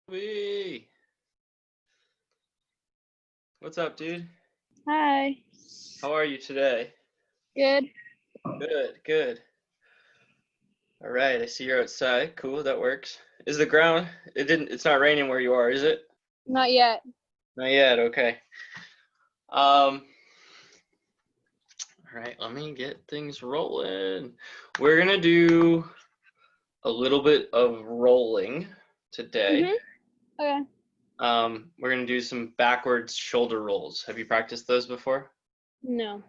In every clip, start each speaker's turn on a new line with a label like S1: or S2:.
S1: Wee. What's up, dude?
S2: Hi.
S1: How are you today?
S2: Good.
S1: Good, good. All right, I see you're outside. Cool, that works. Is the ground, it's not raining where you are, is it?
S2: Not yet.
S1: Not yet, okay. All right, let me get things rolling. We're gonna do a little bit of rolling today.
S2: Okay.
S1: We're gonna do some backwards shoulder rolls. Have you practiced those before?
S2: No.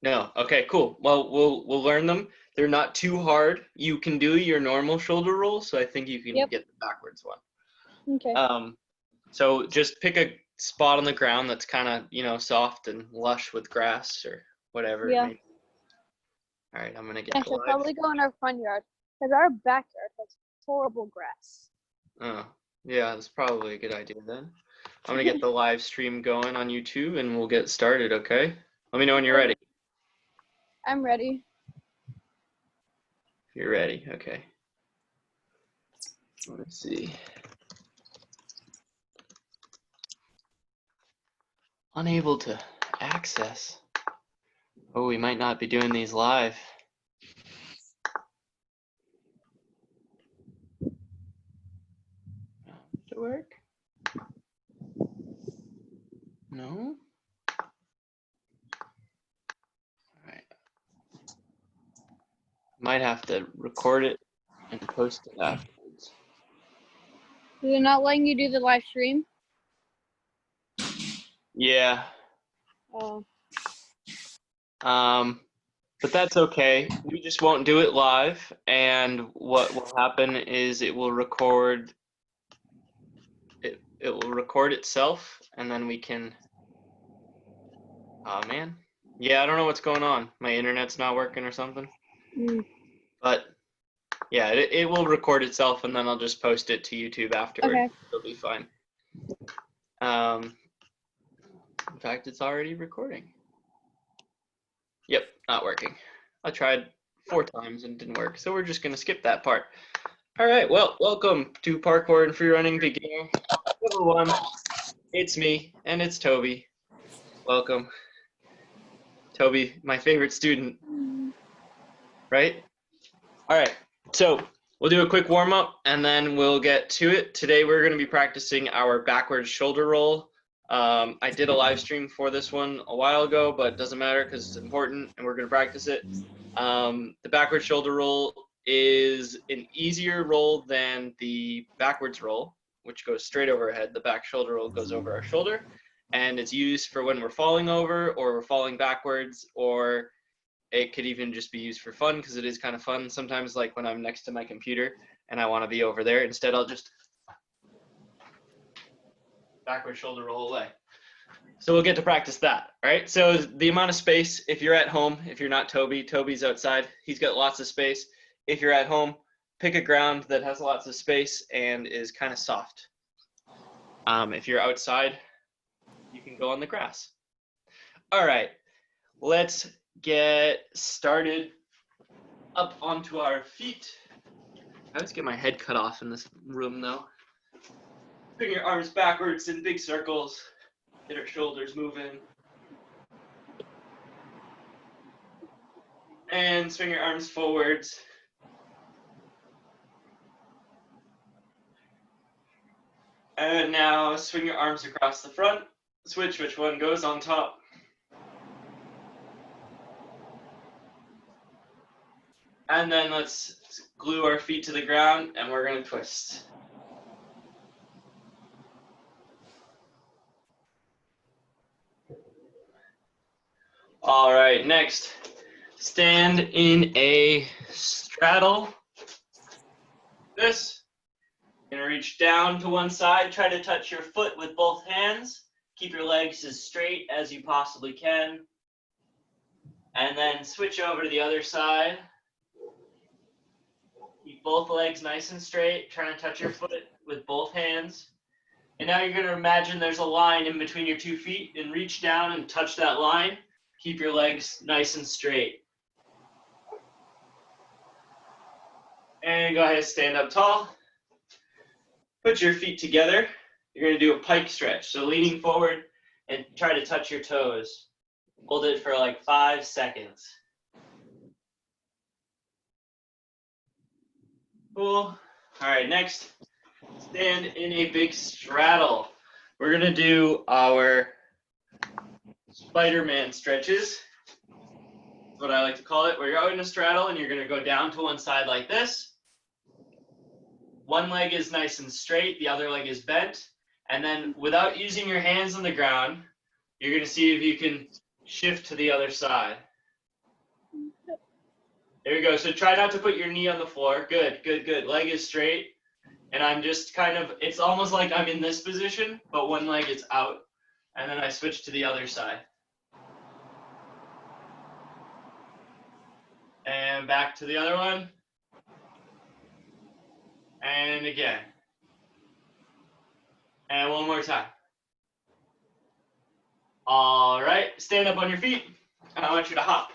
S1: No. Okay, cool. Well, we'll learn them. They're not too hard. You can do your normal shoulder roll, so I think you can
S2: Yep.
S1: get the backwards one.
S2: Okay.
S1: So just pick a spot on the ground that's kind of, soft and lush with grass or whatever it
S2: Yeah.
S1: may be. All right, I'm gonna get
S2: I
S1: the
S2: should
S1: live.
S2: probably go in our front yard because our backyard has horrible grass.
S1: Oh, yeah, that's probably a good idea then. I'm gonna get the live stream going on YouTube and we'll get started, okay? Let me know when you're ready.
S2: I'm ready.
S1: If you're ready, okay. Let's see. Unable to access. Oh, we might not be doing these live. Does it work? No? All right. Might have to record it and post it afterwards.
S2: Is it not letting you do the live stream?
S1: Yeah.
S2: Oh.
S1: But that's okay. We just won't do it live, and what will happen is it will record it will record itself, and then we can. Oh man. Yeah, I don't know what's going on. My internet's not working or something. But yeah, it will record itself, and then I'll just post it to YouTube afterward.
S2: Okay.
S1: It'll be fine. In fact, it's already recording. Yep, not working. I tried 4 times and it didn't work, so we're just gonna skip that part. All right, well, welcome to Parkour and Freerunning Beginner Level 1. It's me, and it's Toby. Welcome. Toby, my favorite student, right? All right, so we'll do a quick warm-up, and then we'll get to it. Today, we're gonna be practicing our backwards shoulder roll. I did a live stream for this one a while ago, but it doesn't matter because it's important, and we're gonna practice it. The backward shoulder roll is an easier roll than the backwards roll, which goes straight over our head. The back shoulder roll goes over our shoulder, and it's used for when we're falling over or we're falling backwards, or it could even just be used for fun because it is kind of fun. Sometimes, like when I'm next to my computer and I want to be over there, instead I'll just backward shoulder roll away. So we'll get to practice that, right? So the amount of space, if you're at home, if you're not Toby, Toby's outside, he's got lots of space. If you're at home, pick a ground that has lots of space and is kind of soft. If you're outside, you can go on the grass. All right, let's get started. Up onto our feet. I always get my head cut off in this room though. Bring your arms backwards in big circles. Get our shoulders moving. And swing your arms forwards. And now swing your arms across the front. Switch which one goes on top. And then let's glue our feet to the ground and we're gonna twist. All right, next, stand in a straddle. This, you're gonna reach down to one side, try to touch your foot with both hands. Keep your legs as straight as you possibly can. And then switch over to the other side. Keep both legs nice and straight, trying to touch your foot with both hands. And now you're gonna imagine there's a line in between your 2 feet and reach down and touch that line. Keep your legs nice and straight. And go ahead and stand up tall. Put your feet together. You're going to do a pike stretch. So leaning forward and try to touch your toes. Hold it for like 5 seconds. Cool. All right, next, stand in a big straddle. We're going to do our Spider-Man stretches. That's what I like to call it. Where you're out in a straddle and you're going to go down to one side like this. One leg is nice and straight, the other leg is bent. And then without using your hands on the ground, you're going to see if you can shift to the other side. There we go. So try not to put your knee on the floor. Good, good, good. Leg is straight. And I'm just kind of, it's almost like I'm in this position, but one leg is out. And then I switch to the other side. And back to the other one. And again. And one more time. All right, stand up on your feet. And I want you to hop.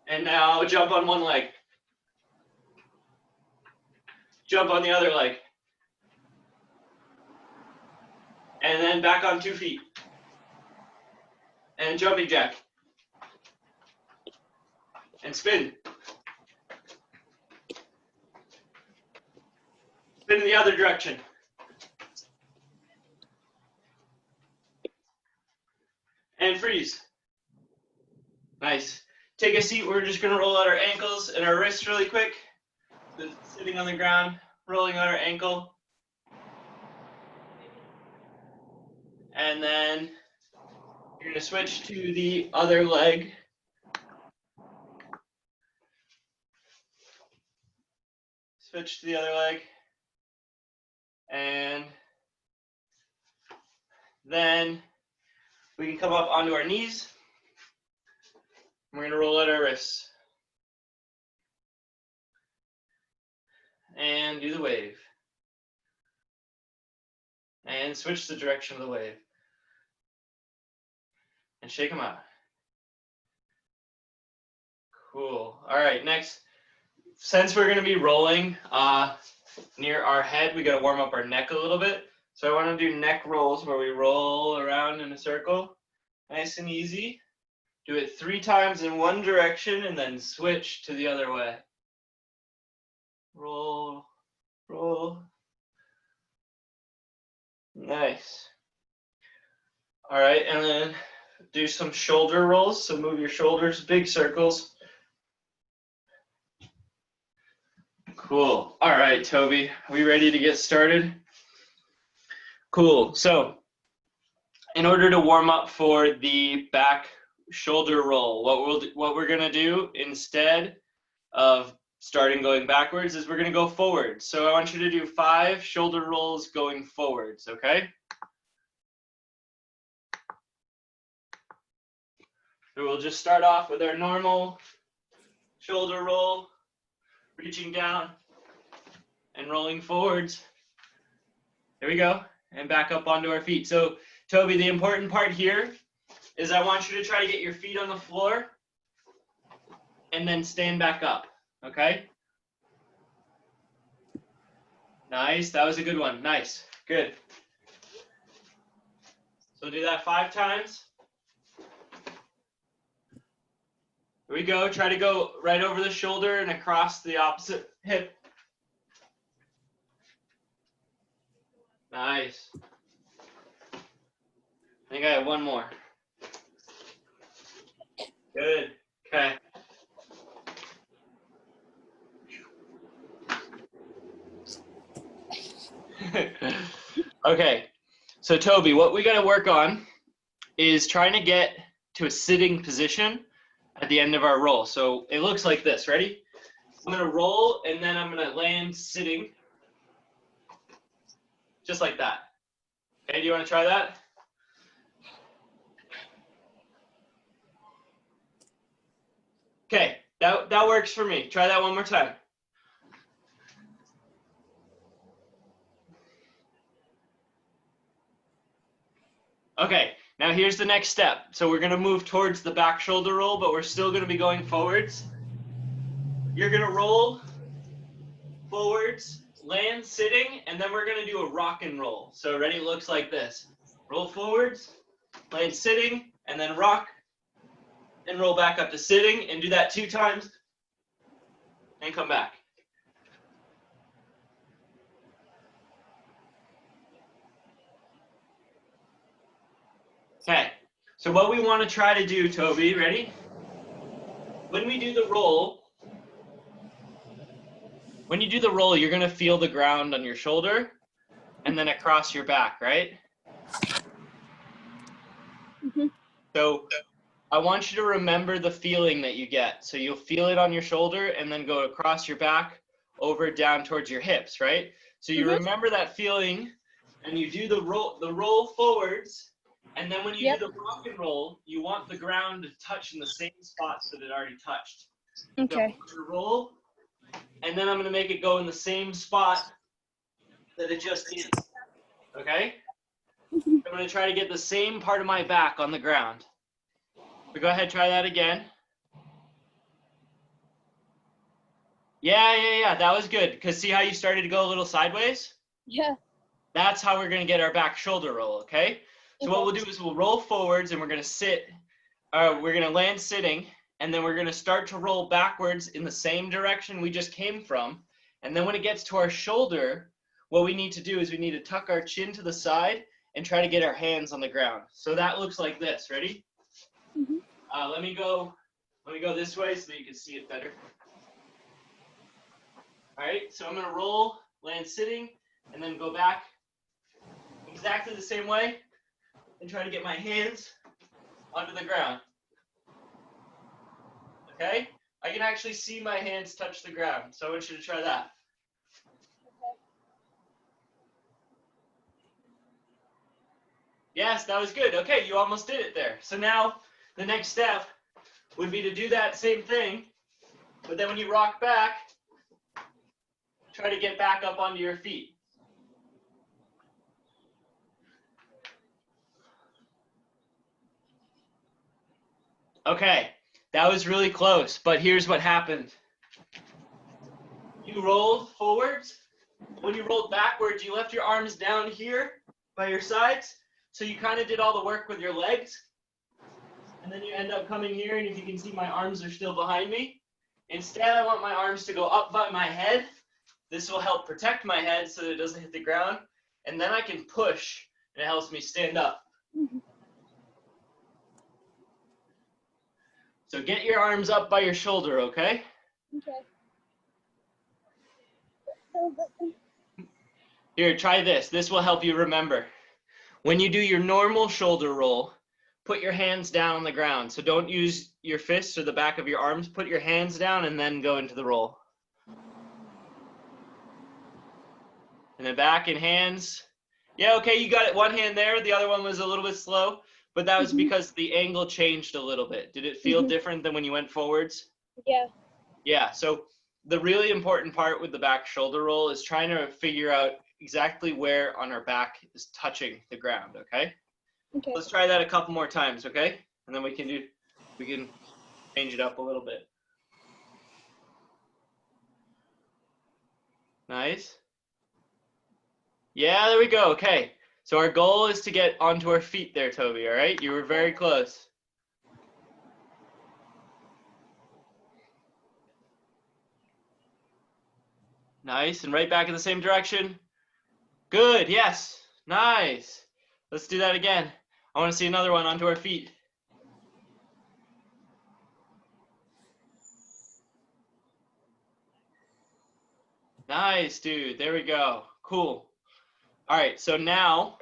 S1: And now jump on one leg. Jump on the other leg. And then back on 2 feet. And jumping jack. And spin. Spin in the other direction. And freeze. Nice. Take a seat. We're just going to roll out our ankles and our wrists really quick. So sitting on the ground, rolling out our ankle. And then you're going to switch to the other leg. Switch to the other leg. And then we can come up onto our knees. We're going to roll out our wrists. And do the wave. And switch the direction of the wave. And shake them out. Cool. All right, next. Since we're going to be rolling near our head, we got to warm up our neck a little bit. So I want to do neck rolls where we roll around in a circle. Nice and easy. Do it 3 times in one direction and then switch to the other way. Roll, roll. Nice. All right, and then do some shoulder rolls. So move your shoulders, big circles. Cool. All right, Toby, are we ready to get started? Cool. So in order to warm up for the back shoulder roll, what we're going to do instead of starting going backwards is we're going to go forward. So I want you to do 5 shoulder rolls going forwards, okay? So we'll just start off with our normal shoulder roll, reaching down and rolling forwards. There we go. And back up onto our feet. So Toby, the important part here is I want you to try to get your feet on the floor and then stand back up, okay? Nice, that was a good one. Nice, good. So do that 5 times. Here we go, try to go right over the shoulder and across the opposite hip. Nice. I think I have one more. Good, okay. Okay, so Toby, what we gotta work on is trying to get to a sitting position at the end of our roll. So it looks like this, ready? I'm gonna roll and then I'm gonna land sitting. Just like that. Okay, do you wanna try that? Okay, that works for me. Try that one more time. Okay, now here's the next step. So we're gonna move towards the back shoulder roll, but we're still gonna be going forwards. You're gonna roll forwards, land sitting, and then we're going to do a rock and roll. So ready? It looks like this. Roll forwards, land sitting, and then rock, and roll back up to sitting, and do that 2 times, and come back. Okay, so what we want to try to do, Toby, ready? When we do the roll, you're going to feel the ground on your shoulder and then across your back, right?
S2: Mm-hmm.
S1: So I want you to remember the feeling that you get. So you'll feel it on your shoulder and then go across your back, over down towards your hips, right? So you remember that feeling and you do the roll forwards. And then when you do the rock and roll, you want the ground to touch in the same spots that it already touched.
S2: Okay.
S1: So I'm gonna roll, and then I'm going to make it go in the same spot that it just did. Okay? I'm going to try to get the same part of my back on the ground. So go ahead, try that again. Yeah, that was good. Because see how you started to go a little sideways?
S2: Yeah.
S1: That's how we're going to get our back shoulder roll, okay? So what we'll do is we'll roll forwards and we're going to sit, we're going to land sitting, and then we're going to start to roll backwards in the same direction we just came from. And then when it gets to our shoulder, what we need to do is we need to tuck our chin to the side and try to get our hands on the ground. So that looks like this. Ready?
S2: Mm-hmm.
S1: Let me go this way so that you can see it better. All right, so I'm going to roll, land sitting, and then go back exactly the same way and try to get my hands onto the ground. Okay? I can actually see my hands touch the ground, so I want you to try that. Yes, that was good. Okay, you almost did it there. So now the next step would be to do that same thing, but then when you rock back, try to get back up onto your feet. Okay, that was really close, but here's what happened. You rolled forwards. When you rolled backwards, you left your arms down here by your sides, so you kind of did all the work with your legs. And then you end up coming here, and if you can see, my arms are still behind me. Instead, I want my arms to go up by my head. This will help protect my head so that it doesn't hit the ground. And then I can push, and it helps me stand up. So get your arms up by your shoulder, okay?
S2: Okay.
S1: Here, try this. This will help you remember. When you do your normal shoulder roll, put your hands down on the ground. So don't use your fists or the back of your arms. Put your hands down and then go into the roll. And then back and hands. Yeah, okay, you got it. One hand there. The other one was a little bit slow, but that was because the angle changed a little bit. Did it feel different than when you went forwards?
S2: Yeah.
S1: Yeah, so the really important part with the back shoulder roll is trying to figure out exactly where on our back is touching the ground, okay?
S2: Okay.
S1: Let's try that a couple more times, okay? And then we can change it up a little bit. Nice. Yeah, there we go. Okay. So our goal is to get onto our feet there, Toby, all right? You were very close. Nice. And right back in the same direction. Good. Yes. Nice. Let's do that again. I want to see another one onto our feet. Nice, dude. There we go. Cool. All right. So now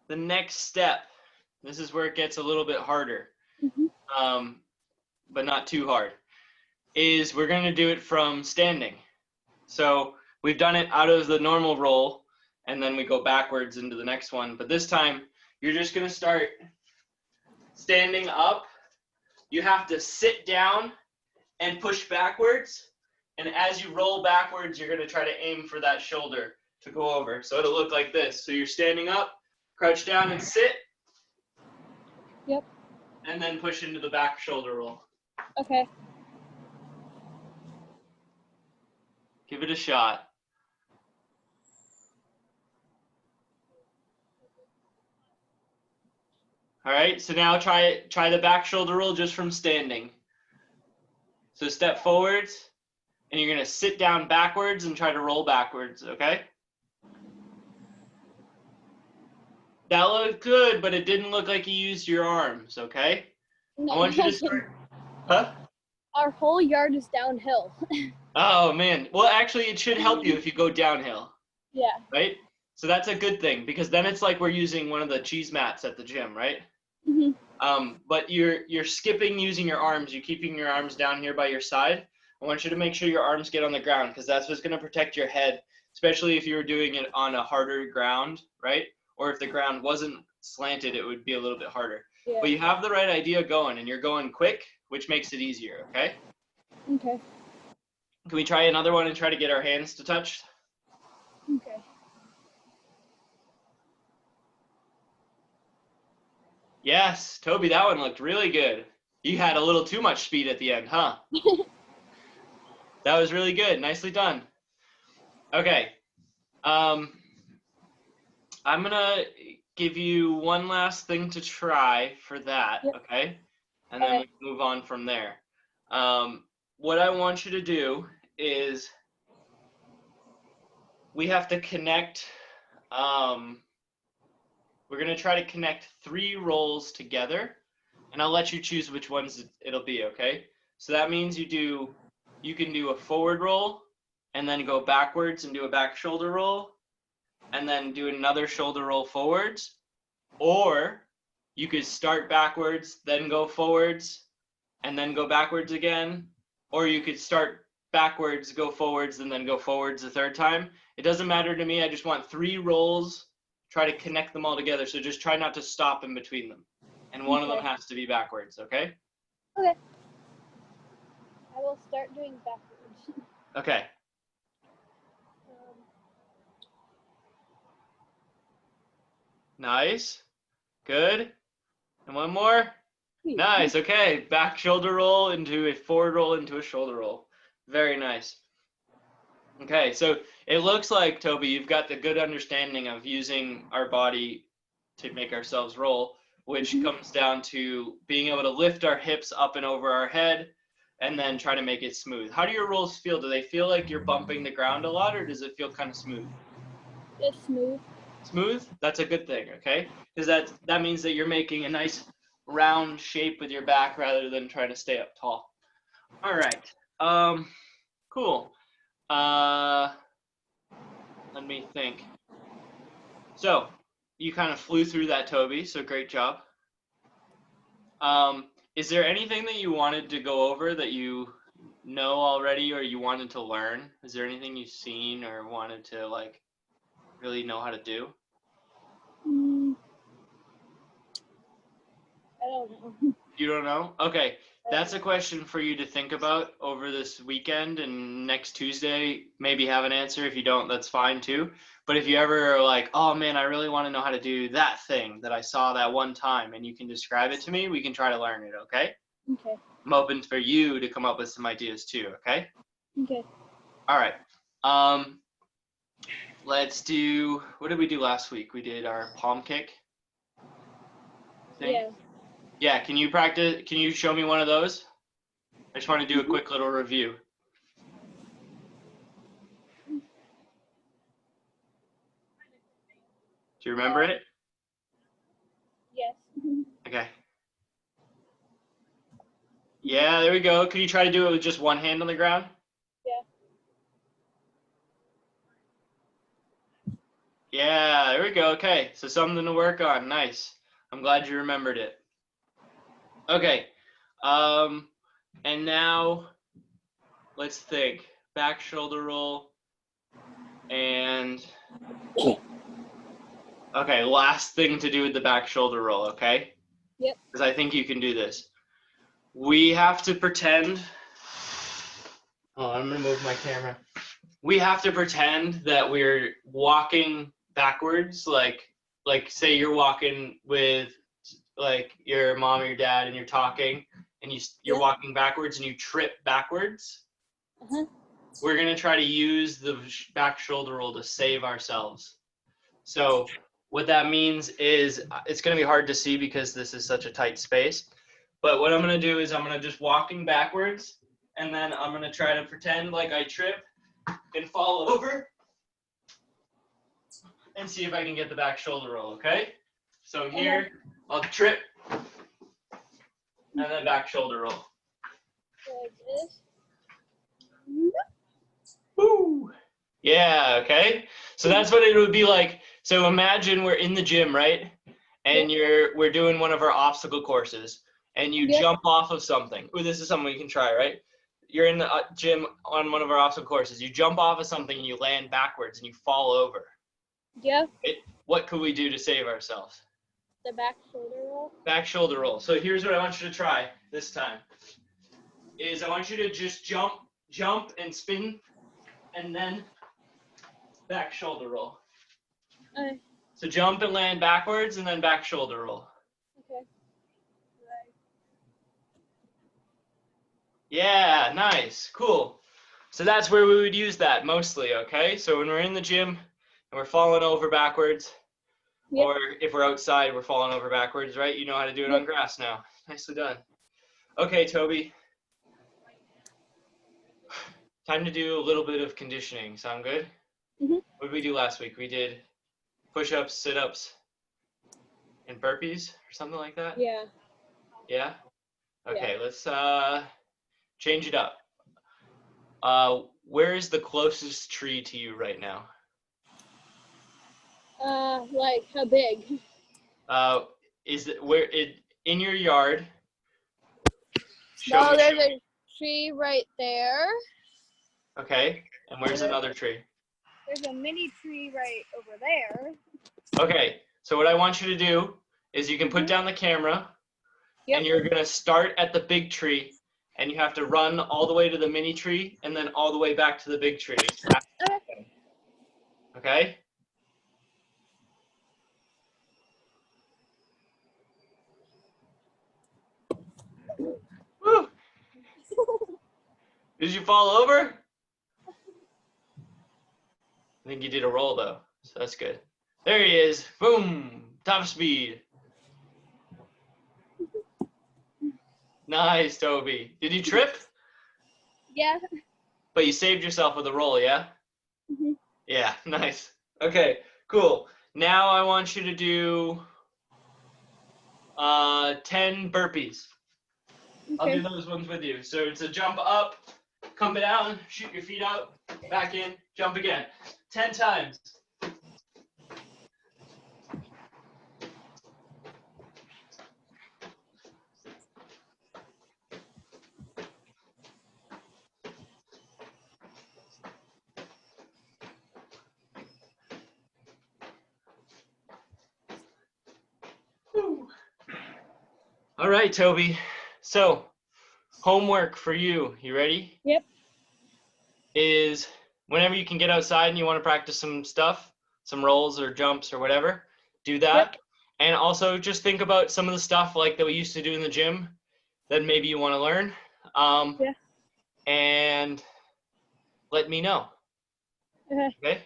S1: the next step, this is where it gets a little bit harder, but not too hard, is we're going to do it from standing. So we've done it out of the normal roll, and then we go backwards into the next one. But this time, you're just going to start standing up. You have to sit down and push backwards. And as you roll backwards, you're going to try to aim for that shoulder to go over. So it'll look like this. So you're standing up, crouch down and sit.
S2: Yep.
S1: And then push into the back shoulder roll.
S2: Okay.
S1: Give it a shot. All right, so now try the back shoulder roll just from standing. So step forwards, and you're gonna sit down backwards and try to roll backwards, okay? That looked good, but it didn't look like you used your arms, okay?
S2: No,
S1: I want you to start, huh?
S2: Our whole yard is downhill.
S1: Oh man, well actually it should help you if you go downhill,
S2: Yeah.
S1: right? So that's a good thing because then it's like we're using one of the cheese mats at the gym, right?
S2: Mhm.
S1: But you're skipping using your arms. You're keeping your arms down here by your side. I want you to make sure your arms get on the ground because that's what's going to protect your head, especially if you were doing it on a harder ground, right? Or if the ground wasn't slanted, it would be a little bit harder.
S2: Yeah.
S1: But you have the right idea going, and you're going quick, which makes it easier, okay?
S2: Okay.
S1: Can we try another one and try to get our hands to touch?
S2: Okay.
S1: Yes, Toby, that one looked really good. You had a little too much speed at the end, huh? That was really good. Nicely done. Okay. I'm gonna give you one last thing to try for that,
S2: Yep.
S1: okay? And then we can move on from there. What I want you to do is we have to connect. We're gonna try to connect 3 rolls together, and I'll let you choose which ones it'll be, okay? So that means you can do a forward roll, and then go backwards and do a back shoulder roll, and then do another shoulder roll forwards, or you could start backwards, then go forwards, and then go backwards again, or you could start backwards, go forwards, and then go forwards a third time. It doesn't matter to me. I just want 3 rolls, try to connect them all together. So just try not to stop in between them. And one of them has to be backwards, okay?
S2: Okay. I will start doing backwards.
S1: Okay. Nice. Good. And one more. Nice. Okay. Back shoulder roll into a forward roll into a shoulder roll. Very nice. Okay. So it looks like, Toby, you've got the good understanding of using our body to make ourselves roll, which comes down to being able to lift our hips up and over our head and then try to make it smooth. How do your rolls feel? Do they feel like you're bumping the ground a lot, or does it feel kind of smooth?
S2: It's smooth.
S1: Smooth? That's a good thing, okay? Because that means that you're making a nice round shape with your back rather than trying to stay up tall. All right. Cool. Let me think. So you kind of flew through that, Toby, so great job. Is there anything that you wanted to go over that you know already or you wanted to learn? Is there anything you've seen or wanted to like really know how to do?
S2: I don't know.
S1: You don't know? Okay. That's a question for you to think about over this weekend, and next Tuesday, maybe have an answer. If you don't, that's fine too. But if you ever are like, oh man, I really want to know how to do that thing that I saw that one time, and you can describe it to me, we can try to learn it, okay?
S2: Okay.
S1: I'm open for you to come up with some ideas too, okay?
S2: Okay.
S1: All right. Let's do, what did we do last week? We did our palm kick thing.
S2: Yeah.
S1: Yeah, can you practice, can you show me one of those? I just want to do a quick little review. Do you remember it?
S2: Yes.
S1: Okay. Yeah, there we go. Can you try to do it with just one hand on the ground?
S2: Yeah.
S1: Yeah, there we go. Okay, so something to work on. Nice. I'm glad you remembered it. Okay. And now let's think. Back shoulder roll. And okay, last thing to do with the back shoulder roll, okay?
S2: Yep.
S1: Because I think you can do this. We have to pretend. Oh, I'm gonna move my camera. We have to pretend that we're walking backwards, like say you're walking with like your mom or your dad, and you're talking, and you're walking backwards, and you trip backwards. We're gonna try to use the back shoulder roll to save ourselves. So What that means is it's going to be hard to see because this is such a tight space. But what I'm going to do is I'm going to just walking backwards, and then I'm going to try to pretend like I trip and fall over and see if I can get the back shoulder roll, okay? So here, I'll trip and then back shoulder roll.
S2: Like this.
S1: Woo! Yeah, okay. So that's what it would be like. So imagine we're in the gym, right? And we're doing one of our obstacle courses, and you jump off of something. Ooh, this is something you can try, right? You're in the gym on one of our obstacle courses. You jump off of something and you land backwards and you fall over.
S2: Yeah.
S1: What could we do to save ourselves?
S2: The back shoulder roll.
S1: Back shoulder roll. So here's what I want you to try this time. Is I want you to just jump and spin, and then back shoulder roll.
S2: Okay.
S1: So jump and land backwards, and then back shoulder roll.
S2: Okay. Right.
S1: Yeah, nice, cool. So that's where we would use that mostly, okay? So when we're in the gym and we're falling over backwards, or if we're outside, we're falling over backwards, right? You know how to do it on grass now. Nicely done. Okay, Toby. Time to do a little bit of conditioning. Sound good? What did we do last week? We did push-ups, sit-ups, and burpees or something like that?
S2: Yeah.
S1: Yeah? Okay, let's change it up. Where is the closest tree to you right now?
S2: Like how big?
S1: Is it in your yard?
S2: No, there's a tree right there.
S1: Okay, and where's another tree?
S2: There's a mini tree right over there.
S1: Okay, so what I want you to do is you can put down the camera, and you're gonna start at the big tree, and you have to run all the way to the mini tree, and then all the way back to the big tree. Okay? Woo! Did you fall over? I think you did a roll though, so that's good. There he is. Boom! Top speed. Nice, Toby. Did you trip?
S2: Yeah.
S1: But you saved yourself with a roll, yeah? Yeah, nice. Okay, cool. Now I want you to do 10 burpees. I'll do those ones with you. So it's a jump up, come down, shoot your feet out, back in, jump again. 10 times. Woo. All right, Toby. So, homework for you. You ready?
S2: Yep.
S1: Is whenever you can get outside and you want to practice some stuff, some rolls or jumps or whatever, do that. And also just think about some of the stuff like that we used to do in the gym that maybe you want to learn. And let me know. Okay?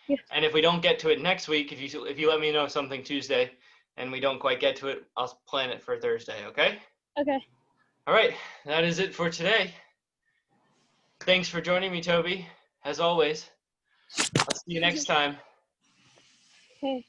S2: Yeah.
S1: And if we don't get to it next week, if you let me know something Tuesday and we don't quite get to it, I'll plan it for Thursday, okay?
S2: Okay.
S1: All right, that is it for today. Thanks for joining me, Toby, as always. I'll see you next time.
S2: Okay.